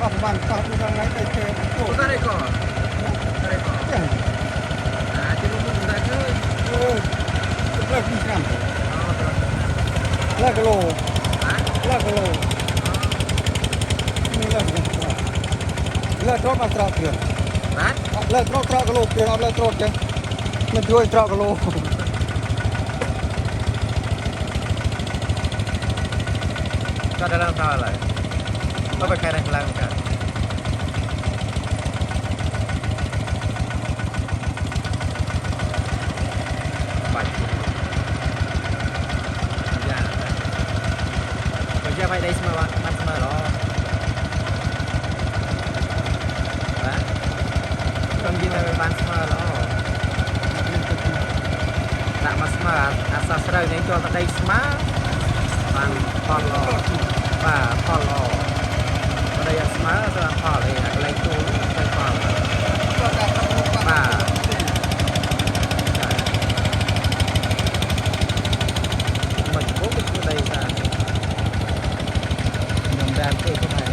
អត់បានប៉ះពីខាងណាទៅទេអូ តារេកតារេក ចា ជិះមុខមិនដែរគឺ អូលើកពីឆ្នាំ អូទៅ លើកគីឡូ ហ៎ លើកគីឡូនេះលើកលើកត្រកអត់ត្រកទៀត បាទ លើកត្រកគីឡូទៀតអត់លើកត្រកចឹងមិនជួយត្រកគីឡូ ក៏ដល់ដល់ហើយទៅไปខែនេះឡើងកាបាច់យ៉ាបើយ៉ាបាយដៃស្មើបានស្មើឡបាទខ្ញុំនិយាយថាបានស្មើឡដាក់មកស្មើអាសាស្រូវនេះចូលទៅដីស្មើបានផលល្អបាទផលល្អដីស្មើទៅផលឯអាកន្លែងទូលទៅផល ក៏ដាក់ក្នុងមុខបាទ បាទមកពុកទៅដីថាខ្ញុំបានធ្វើខ្លួនឯង